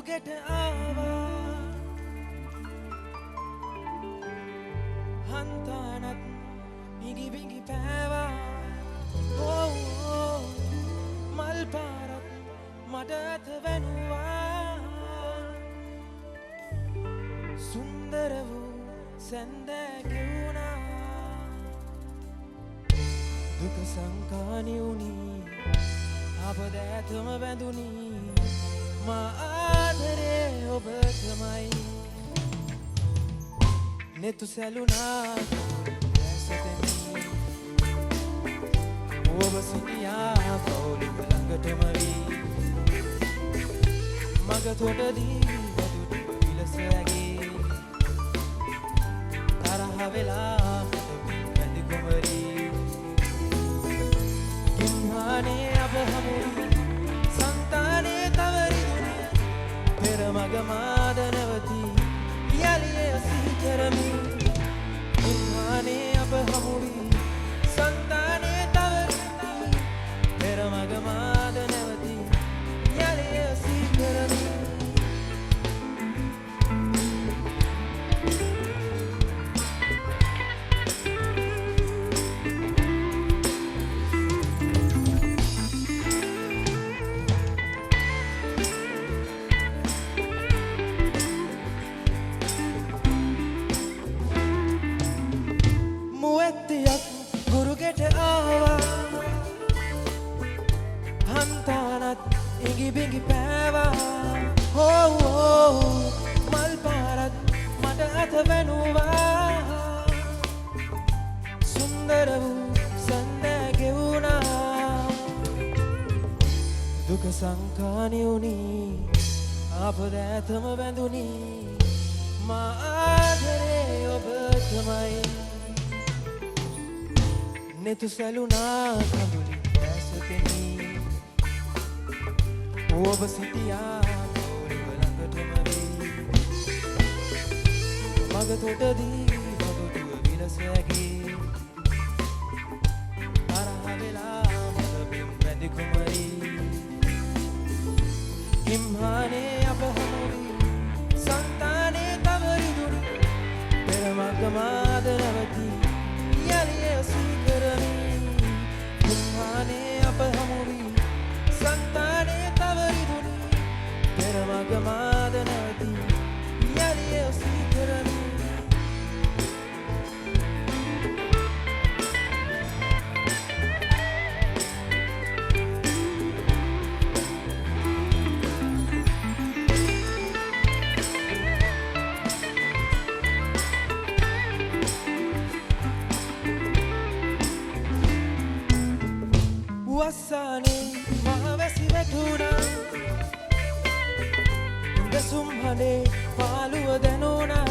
ගෙට ආවා හන්තානත් ඉඟි බිඟි පෑවා මල් පාරක් මට අත වැනුවා සුන්දර වූ සැන්දෑ ගෙවුණා දුක සංකානි වුණී අපද ඇතම බැඳුනී මා ආදරේ ඔබ තමයි නෙතු සැලුනා ඇසතෙමි ඔබ සිටියා කවුළු ළඟටම වී මග තොටදී වැදුටු විලස ඇගේ තරහ වෙලා මට බැඳි කුමරී ගින්හානේ අප හමුවී සංතානේ තවරිදුනේ පෙර මග මාද නැවතී යලිය සිහි කරමි ගින්හානේ අප හමුවී සංතානේ තවරිදුනේ පෙර මග මාද නැවතී යලිය සිහි කරමි ගුරු ගෙට ආවා හන්තානත් ඉඟි බිඟි පෑවා මල් පාරත් මට අත වැනුවා සුන්දර වූ සැන්දෑ ගෙවුණා දුක සංකානි වුණී අපද ඇතම බැඳුනී මා ආදරේ ඔබ තමයි නෙතු සැලුනා කඳුලින් ඇසතෙමි ඔබ සිටියා කවුළු ළඟටම වී මග තොටදී වදුටුව විලස ඇගේ තරහ වෙලා මට බිම් බැඳි කුමරී හිම්හානේ අප හමුවී සංතානේ තවරිදුනේ පෙර මග මාද නැවතී යලිය සිහි කරමි හිම්හානේ අප හමුවී සංතානේ තවරිදුනේ පෙර මග මාද නැවතී යලිය සිහි කරමි වස්සානේ මහවැසි වැටුණා දෙසුම් හඬේ පාළුව දැනුණා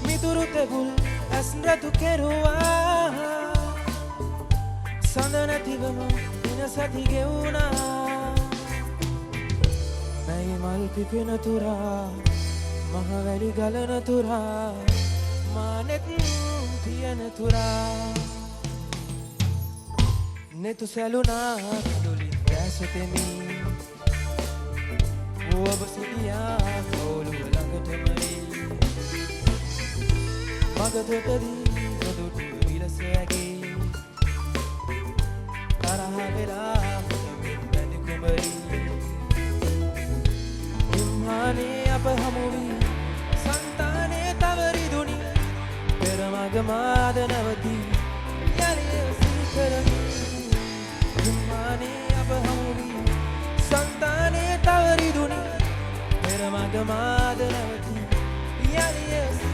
මිදුරු තෙගුල් ඇස් රතු කෙරුවා සඳ නැතිවම දින සති ගෙවුණා මැයි මල් පිපෙන තුරා මහවැලි ගලන තුරා මානෙත් පියන තුරා නෙතු සැලුනා කඳුලින් ඇසතෙමි ඔබ සිටියා කවුළු ළඟටම වී මග තොටදී වදුටු විලස ඇගේ තරහ වෙලා මට බැඳි කුමරී හිම්හානේ අප හමුවී සංතානේ තවරිදුනේ පෙර මග මාද නැවතී යලිය සිහි කරමි හිම්හානේ අප හමුවී සංතානේ තවරිදුනේ පෙර මග මාද නැවතී යලිය